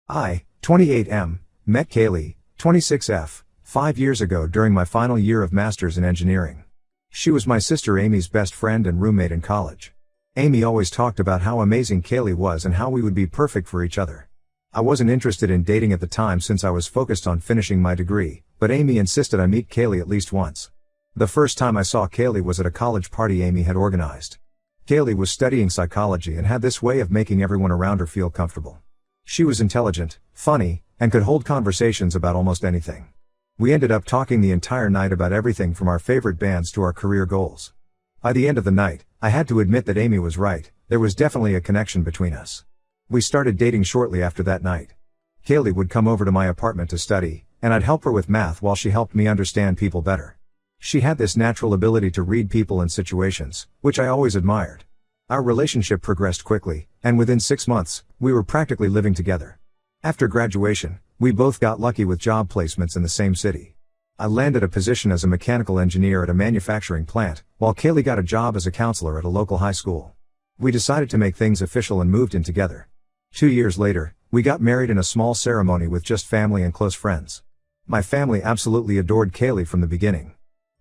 I, 28M, met Kaylee, 26F, 5 years ago during my final year of Masters in Engineering. She was my sister Amy's best friend and roommate in college. Amy always talked about how amazing Kaylee was and how we would be perfect for each other. I wasn't interested in dating at the time since I was focused on finishing my degree, but Amy insisted I meet Kaylee at least once. The first time I saw Kaylee was at a college party Amy had organized. Kaylee was studying psychology and had this way of making everyone around her feel comfortable. She was intelligent, funny, and could hold conversations about almost anything. We ended up talking the entire night about everything from our favorite bands to our career goals. By the end of the night, I had to admit that Amy was right, there was definitely a connection between us. We started dating shortly after that night. Kaylee would come over to my apartment to study, and I'd help her with math while she helped me understand people better. She had this natural ability to read people and situations, which I always admired. Our relationship progressed quickly, and within 6 months, we were practically living together. After graduation, we both got lucky with job placements in the same city. I landed a position as a mechanical engineer at a manufacturing plant, while Kaylee got a job as a counselor at a local high school. We decided to make things official and moved in together. 2 years later, we got married in a small ceremony with just family and close friends. My family absolutely adored Kaylee from the beginning.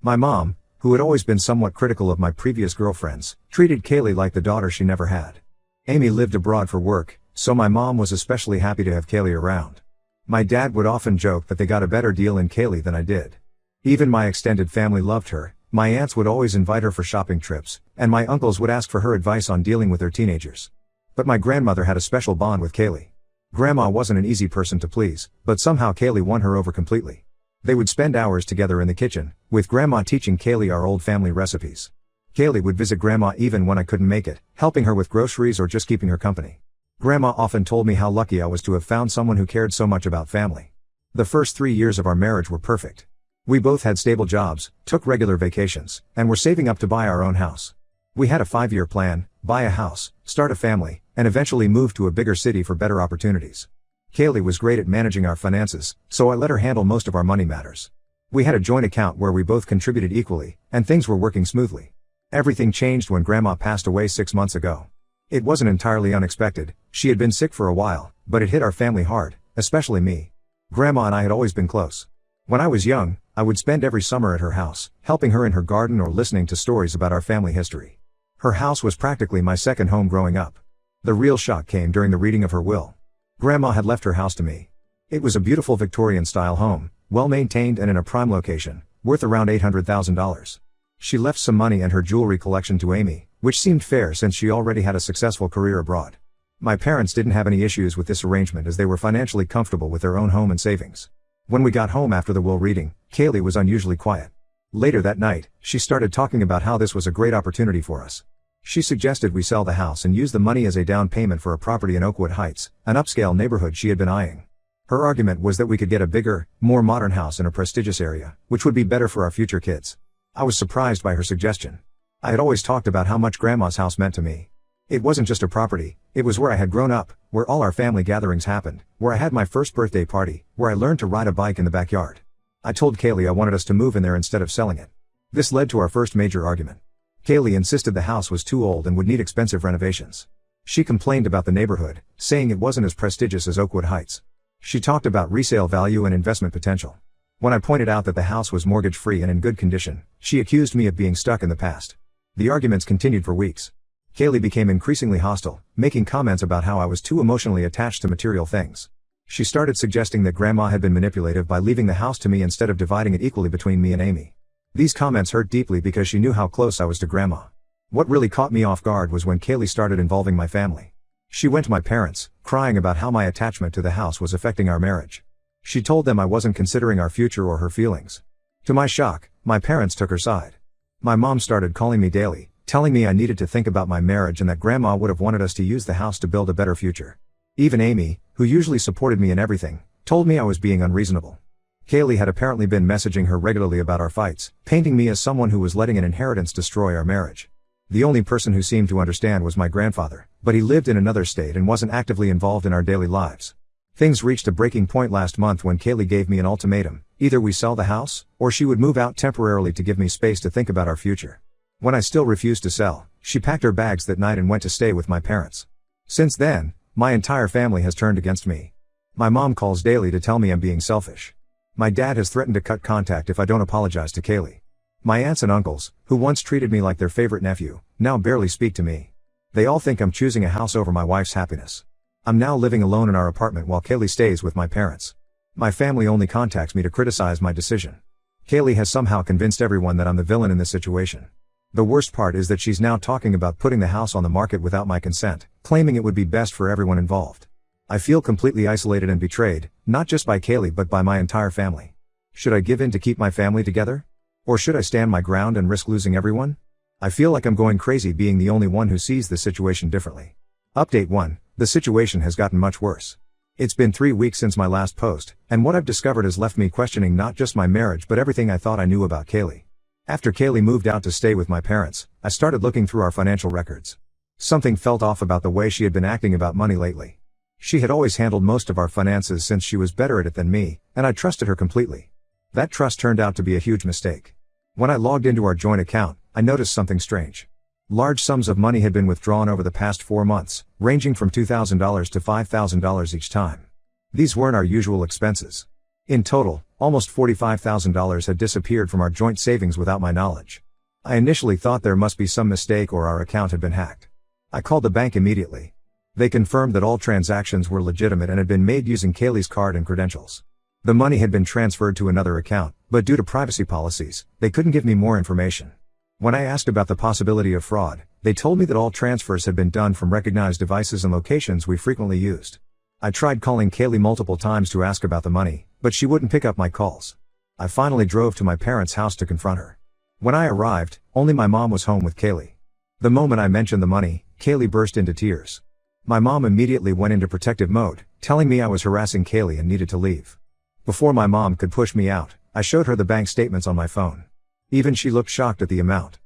My mom, who had always been somewhat critical of my previous girlfriends, treated Kaylee like the daughter she never had. Amy lived abroad for work, so my mom was especially happy to have Kaylee around. My dad would often joke that they got a better deal in Kaylee than I did. Even my extended family loved her, my aunts would always invite her for shopping trips, and my uncles would ask for her advice on dealing with their teenagers. But my grandmother had a special bond with Kaylee. Grandma wasn't an easy person to please, but somehow Kaylee won her over completely. They would spend hours together in the kitchen, with Grandma teaching Kaylee our old family recipes. Kaylee would visit Grandma even when I couldn't make it, helping her with groceries or just keeping her company. Grandma often told me how lucky I was to have found someone who cared so much about family. The first 3 years of our marriage were perfect. We both had stable jobs, took regular vacations, and were saving up to buy our own house. We had a 5-year plan: buy a house, start a family, and eventually move to a bigger city for better opportunities. Kaylee was great at managing our finances, so I let her handle most of our money matters. We had a joint account where we both contributed equally, and things were working smoothly. Everything changed when Grandma passed away 6 months ago. It wasn't entirely unexpected, she had been sick for a while, but it hit our family hard, especially me. Grandma and I had always been close. When I was young, I would spend every summer at her house, helping her in her garden or listening to stories about our family history. Her house was practically my second home growing up. The real shock came during the reading of her will. Grandma had left her house to me. It was a beautiful Victorian-style home, well-maintained and in a prime location, worth around $800,000. She left some money and her jewelry collection to Amy, which seemed fair since she already had a successful career abroad. My parents didn't have any issues with this arrangement as they were financially comfortable with their own home and savings. When we got home after the will reading, Kaylee was unusually quiet. Later that night, she started talking about how this was a great opportunity for us. She suggested we sell the house and use the money as a down payment for a property in Oakwood Heights, an upscale neighborhood she had been eyeing. Her argument was that we could get a bigger, more modern house in a prestigious area, which would be better for our future kids. I was surprised by her suggestion. I had always talked about how much Grandma's house meant to me. It wasn't just a property, it was where I had grown up, where all our family gatherings happened, where I had my first birthday party, where I learned to ride a bike in the backyard. I told Kaylee I wanted us to move in there instead of selling it. This led to our first major argument. Kaylee insisted the house was too old and would need expensive renovations. She complained about the neighborhood, saying it wasn't as prestigious as Oakwood Heights. She talked about resale value and investment potential. When I pointed out that the house was mortgage-free and in good condition, she accused me of being stuck in the past. The arguments continued for weeks. Kaylee became increasingly hostile, making comments about how I was too emotionally attached to material things. She started suggesting that Grandma had been manipulative by leaving the house to me instead of dividing it equally between me and Amy. These comments hurt deeply because she knew how close I was to Grandma. What really caught me off guard was when Kaylee started involving my family. She went to my parents, crying about how my attachment to the house was affecting our marriage. She told them I wasn't considering our future or her feelings. To my shock, my parents took her side. My mom started calling me daily, telling me I needed to think about my marriage and that Grandma would have wanted us to use the house to build a better future. Even Amy, who usually supported me in everything, told me I was being unreasonable. Kaylee had apparently been messaging her regularly about our fights, painting me as someone who was letting an inheritance destroy our marriage. The only person who seemed to understand was my grandfather, but he lived in another state and wasn't actively involved in our daily lives. Things reached a breaking point last month when Kaylee gave me an ultimatum: either we sell the house, or she would move out temporarily to give me space to think about our future. When I still refused to sell, she packed her bags that night and went to stay with my parents. Since then, my entire family has turned against me. My mom calls daily to tell me I'm being selfish. My dad has threatened to cut contact if I don't apologize to Kaylee. My aunts and uncles, who once treated me like their favorite nephew, now barely speak to me. They all think I'm choosing a house over my wife's happiness. I'm now living alone in our apartment while Kaylee stays with my parents. My family only contacts me to criticize my decision. Kaylee has somehow convinced everyone that I'm the villain in this situation. The worst part is that she's now talking about putting the house on the market without my consent, claiming it would be best for everyone involved. I feel completely isolated and betrayed, not just by Kaylee but by my entire family. Should I give in to keep my family together? Or should I stand my ground and risk losing everyone? I feel like I'm going crazy being the only one who sees the situation differently. Update 1. The situation has gotten much worse. It's been 3 weeks since my last post, and what I've discovered has left me questioning not just my marriage but everything I thought I knew about Kaylee. After Kaylee moved out to stay with my parents, I started looking through our financial records. Something felt off about the way she had been acting about money lately. She had always handled most of our finances since she was better at it than me, and I trusted her completely. That trust turned out to be a huge mistake. When I logged into our joint account, I noticed something strange. Large sums of money had been withdrawn over the past 4 months, ranging from $2,000 to $5,000 each time. These weren't our usual expenses. In total, almost $45,000 had disappeared from our joint savings without my knowledge. I initially thought there must be some mistake or our account had been hacked. I called the bank immediately. They confirmed that all transactions were legitimate and had been made using Kaylee's card and credentials. The money had been transferred to another account, but due to privacy policies, they couldn't give me more information. When I asked about the possibility of fraud, they told me that all transfers had been done from recognized devices and locations we frequently used. I tried calling Kaylee multiple times to ask about the money, but she wouldn't pick up my calls. I finally drove to my parents' house to confront her. When I arrived, only my mom was home with Kaylee. The moment I mentioned the money, Kaylee burst into tears. My mom immediately went into protective mode, telling me I was harassing Kaylee and needed to leave. Before my mom could push me out, I showed her the bank statements on my phone. Even she looked shocked at the amount.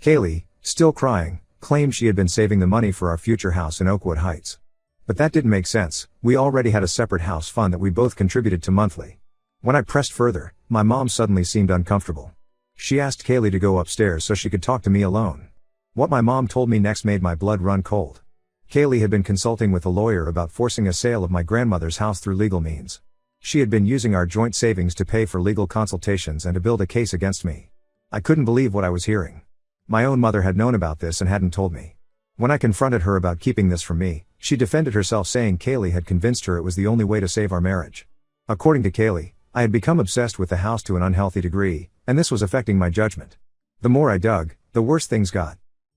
Kaylee, still crying, claimed she had been saving the money for our future house in Oakwood Heights. But that didn't make sense. We already had a separate house fund that we both contributed to monthly. When I pressed further, my mom suddenly seemed uncomfortable. She asked Kaylee to go upstairs so she could talk to me alone. What my mom told me next made my blood run cold. Kaylee had been consulting with a lawyer about forcing a sale of my grandmother's house through legal means. She had been using our joint savings to pay for legal consultations and to build a case against me. I couldn't believe what I was hearing. My own mother had known about this and hadn't told me. When I confronted her about keeping this from me, she defended herself saying Kaylee had convinced her it was the only way to save our marriage. According to Kaylee, I had become obsessed with the house to an unhealthy degree, and this was affecting my judgment. The more I dug, the worse things got.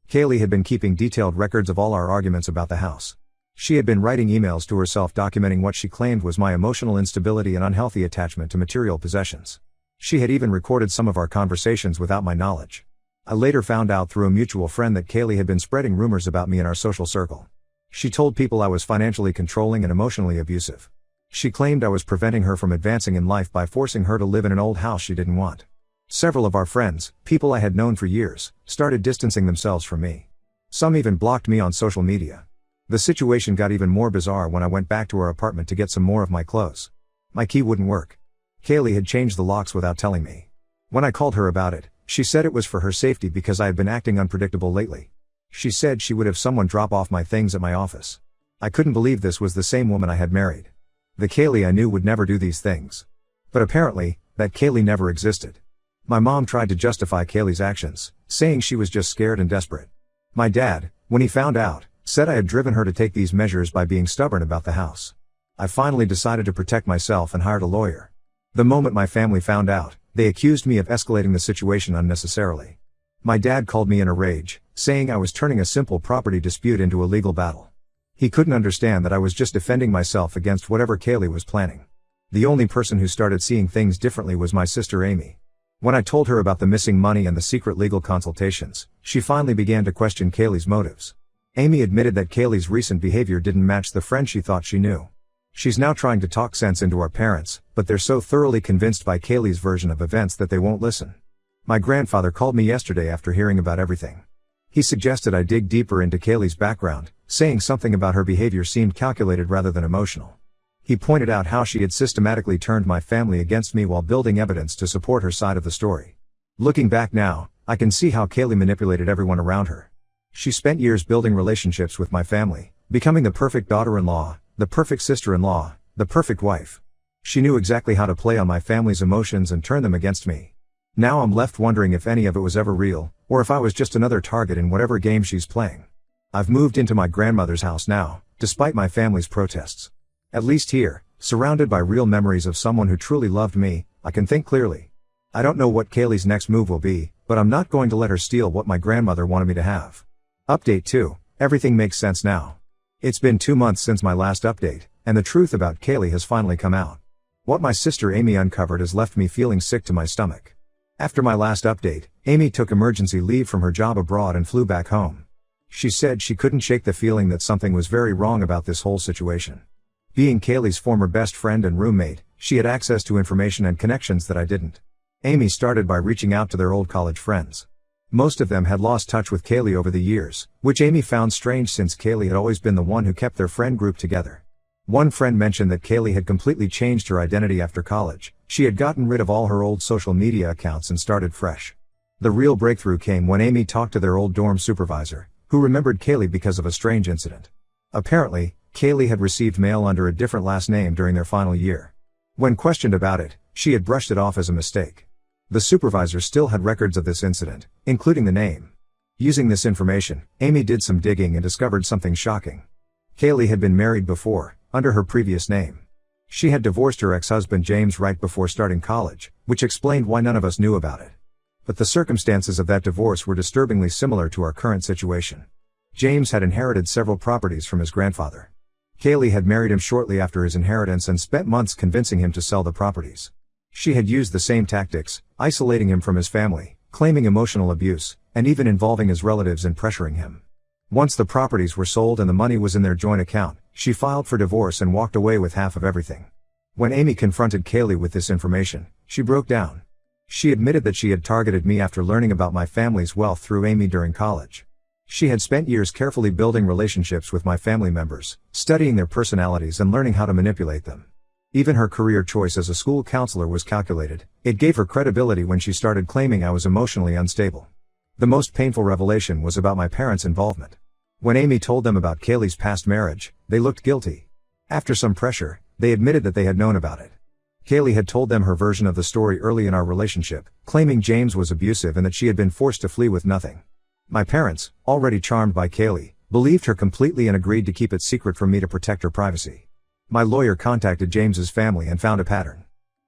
Kaylee had been keeping detailed records of all our arguments about the house. She had been writing emails to herself documenting what she claimed was my emotional instability and unhealthy attachment to material possessions. She had even recorded some of our conversations without my knowledge. I later found out through a mutual friend that Kaylee had been spreading rumors about me in our social circle. She told people I was financially controlling and emotionally abusive. She claimed I was preventing her from advancing in life by forcing her to live in an old house she didn't want. Several of our friends, people I had known for years, started distancing themselves from me. Some even blocked me on social media. The situation got even more bizarre when I went back to our apartment to get some more of my clothes. My key wouldn't work. Kaylee had changed the locks without telling me. When I called her about it, she said it was for her safety because I had been acting unpredictable lately. She said she would have someone drop off my things at my office. I couldn't believe this was the same woman I had married. The Kaylee I knew would never do these things. But apparently, that Kaylee never existed. My mom tried to justify Kaylee's actions, saying she was just scared and desperate. My dad, when he found out, said I had driven her to take these measures by being stubborn about the house. I finally decided to protect myself and hired a lawyer. The moment my family found out, they accused me of escalating the situation unnecessarily. My dad called me in a rage, saying I was turning a simple property dispute into a legal battle. He couldn't understand that I was just defending myself against whatever Kaylee was planning. The only person who started seeing things differently was my sister Amy. When I told her about the missing money and the secret legal consultations, she finally began to question Kaylee's motives. Amy admitted that Kaylee's recent behavior didn't match the friend she thought she knew. She's now trying to talk sense into our parents, but they're so thoroughly convinced by Kaylee's version of events that they won't listen. My grandfather called me yesterday after hearing about everything. He suggested I dig deeper into Kaylee's background, saying something about her behavior seemed calculated rather than emotional. He pointed out how she had systematically turned my family against me while building evidence to support her side of the story. Looking back now, I can see how Kaylee manipulated everyone around her. She spent years building relationships with my family, becoming the perfect daughter-in-law, the perfect sister-in-law, the perfect wife. She knew exactly how to play on my family's emotions and turn them against me. Now I'm left wondering if any of it was ever real, or if I was just another target in whatever game she's playing. I've moved into my grandmother's house now, despite my family's protests. At least here, surrounded by real memories of someone who truly loved me, I can think clearly. I don't know what Kaylee's next move will be, but I'm not going to let her steal what my grandmother wanted me to have. Update 2. Everything makes sense now. It's been 2 months since my last update, and the truth about Kaylee has finally come out. What my sister Amy uncovered has left me feeling sick to my stomach. After my last update, Amy took emergency leave from her job abroad and flew back home. She said she couldn't shake the feeling that something was very wrong about this whole situation. Being Kaylee's former best friend and roommate, she had access to information and connections that I didn't. Amy started by reaching out to their old college friends. Most of them had lost touch with Kaylee over the years, which Amy found strange since Kaylee had always been the one who kept their friend group together. One friend mentioned that Kaylee had completely changed her identity after college. She had gotten rid of all her old social media accounts and started fresh. The real breakthrough came when Amy talked to their old dorm supervisor, who remembered Kaylee because of a strange incident. Apparently, Kaylee had received mail under a different last name during their final year. When questioned about it, she had brushed it off as a mistake. The supervisor still had records of this incident, including the name. Using this information, Amy did some digging and discovered something shocking. Kaylee had been married before, under her previous name. She had divorced her ex-husband James right before starting college, which explained why none of us knew about it. But the circumstances of that divorce were disturbingly similar to our current situation. James had inherited several properties from his grandfather. Kaylee had married him shortly after his inheritance and spent months convincing him to sell the properties. She had used the same tactics, isolating him from his family, claiming emotional abuse, and even involving his relatives in pressuring him. Once the properties were sold and the money was in their joint account, she filed for divorce and walked away with half of everything. When Amy confronted Kaylee with this information, she broke down. She admitted that she had targeted me after learning about my family's wealth through Amy during college. She had spent years carefully building relationships with my family members, studying their personalities and learning how to manipulate them. Even her career choice as a school counselor was calculated. It gave her credibility when she started claiming I was emotionally unstable. The most painful revelation was about my parents' involvement. When Amy told them about Kaylee's past marriage, they looked guilty. After some pressure, they admitted that they had known about it. Kaylee had told them her version of the story early in our relationship, claiming James was abusive and that she had been forced to flee with nothing. My parents, already charmed by Kaylee, believed her completely and agreed to keep it secret from me to protect her privacy. My lawyer contacted James's family and found a pattern.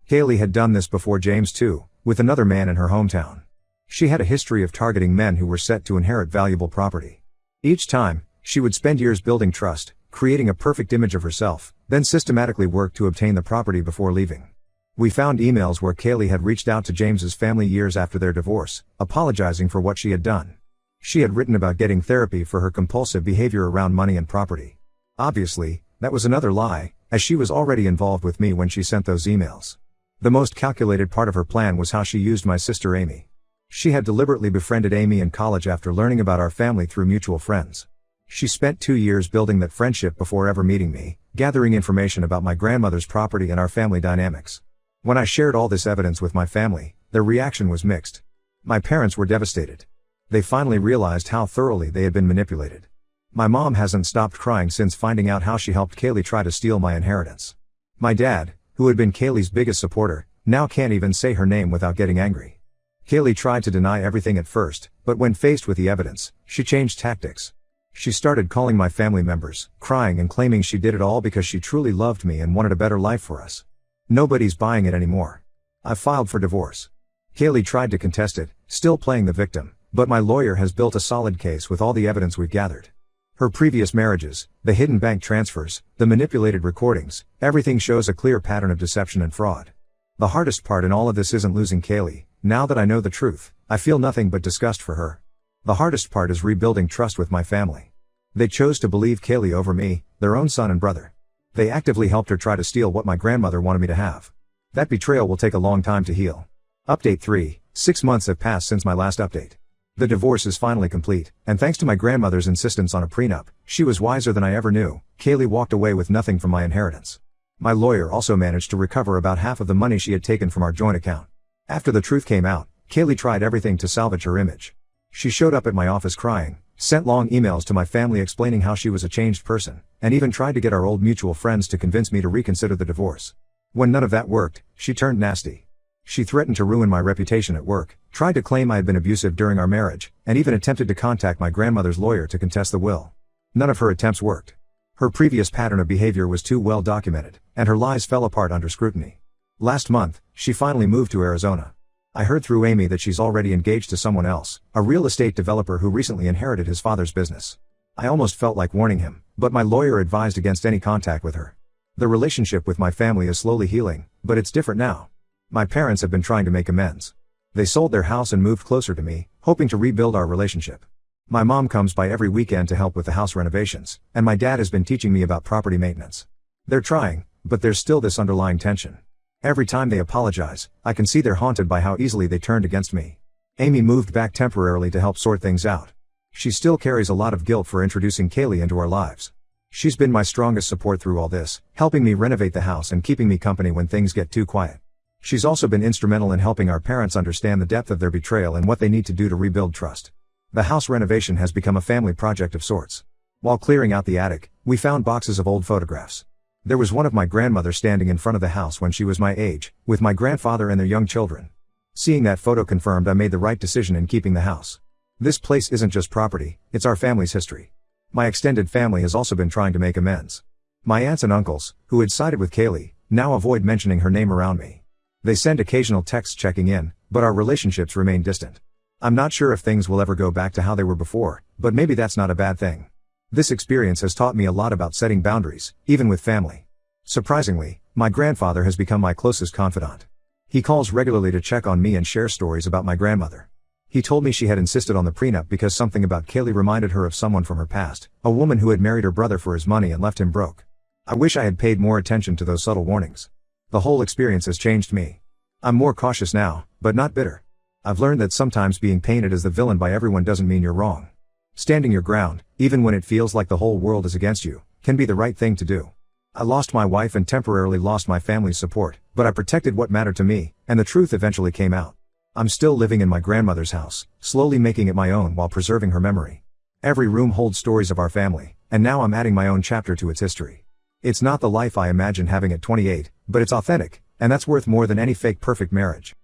Kaylee had done this before James too, with another man in her hometown. She had a history of targeting men who were set to inherit valuable property. Each time, she would spend years building trust, creating a perfect image of herself, then systematically work to obtain the property before leaving. We found emails where Kaylee had reached out to James's family years after their divorce, apologizing for what she had done. She had written about getting therapy for her compulsive behavior around money and property. Obviously, that was another lie, as she was already involved with me when she sent those emails. The most calculated part of her plan was how she used my sister Amy. She had deliberately befriended Amy in college after learning about our family through mutual friends. She spent 2 years building that friendship before ever meeting me, gathering information about my grandmother's property and our family dynamics. When I shared all this evidence with my family, their reaction was mixed. My parents were devastated. They finally realized how thoroughly they had been manipulated. My mom hasn't stopped crying since finding out how she helped Kaylee try to steal my inheritance. My dad, who had been Kaylee's biggest supporter, now can't even say her name without getting angry. Kaylee tried to deny everything at first, but when faced with the evidence, she changed tactics. She started calling my family members, crying and claiming she did it all because she truly loved me and wanted a better life for us. Nobody's buying it anymore. I filed for divorce. Kaylee tried to contest it, still playing the victim, but my lawyer has built a solid case with all the evidence we've gathered. Her previous marriages, the hidden bank transfers, the manipulated recordings, everything shows a clear pattern of deception and fraud. The hardest part in all of this isn't losing Kaylee. Now that I know the truth, I feel nothing but disgust for her. The hardest part is rebuilding trust with my family. They chose to believe Kaylee over me, their own son and brother. They actively helped her try to steal what my grandmother wanted me to have. That betrayal will take a long time to heal. Update 3. 6 months have passed since my last update. The divorce is finally complete, and thanks to my grandmother's insistence on a prenup, she was wiser than I ever knew. Kaylee walked away with nothing from my inheritance. My lawyer also managed to recover about half of the money she had taken from our joint account. After the truth came out, Kaylee tried everything to salvage her image. She showed up at my office crying, sent long emails to my family explaining how she was a changed person, and even tried to get our old mutual friends to convince me to reconsider the divorce. When none of that worked, she turned nasty. She threatened to ruin my reputation at work, tried to claim I had been abusive during our marriage, and even attempted to contact my grandmother's lawyer to contest the will. None of her attempts worked. Her previous pattern of behavior was too well documented, and her lies fell apart under scrutiny. Last month, she finally moved to Arizona. I heard through Amy that she's already engaged to someone else, a real estate developer who recently inherited his father's business. I almost felt like warning him, but my lawyer advised against any contact with her. The relationship with my family is slowly healing, but it's different now. My parents have been trying to make amends. They sold their house and moved closer to me, hoping to rebuild our relationship. My mom comes by every weekend to help with the house renovations, and my dad has been teaching me about property maintenance. They're trying, but there's still this underlying tension. Every time they apologize, I can see they're haunted by how easily they turned against me. Amy moved back temporarily to help sort things out. She still carries a lot of guilt for introducing Kaylee into our lives. She's been my strongest support through all this, helping me renovate the house and keeping me company when things get too quiet. She's also been instrumental in helping our parents understand the depth of their betrayal and what they need to do to rebuild trust. The house renovation has become a family project of sorts. While clearing out the attic, we found boxes of old photographs. There was one of my grandmother standing in front of the house when she was my age, with my grandfather and their young children. Seeing that photo confirmed I made the right decision in keeping the house. This place isn't just property, it's our family's history. My extended family has also been trying to make amends. My aunts and uncles, who had sided with Kaylee, now avoid mentioning her name around me. They send occasional texts checking in, but our relationships remain distant. I'm not sure if things will ever go back to how they were before, but maybe that's not a bad thing. This experience has taught me a lot about setting boundaries, even with family. Surprisingly, my grandfather has become my closest confidant. He calls regularly to check on me and share stories about my grandmother. He told me she had insisted on the prenup because something about Kaylee reminded her of someone from her past, a woman who had married her brother for his money and left him broke. I wish I had paid more attention to those subtle warnings. The whole experience has changed me. I'm more cautious now, but not bitter. I've learned that sometimes being painted as the villain by everyone doesn't mean you're wrong. Standing your ground, even when it feels like the whole world is against you, can be the right thing to do. I lost my wife and temporarily lost my family's support, but I protected what mattered to me, and the truth eventually came out. I'm still living in my grandmother's house, slowly making it my own while preserving her memory. Every room holds stories of our family, and now I'm adding my own chapter to its history. It's not the life I imagined having at 28, but it's authentic, and that's worth more than any fake perfect marriage.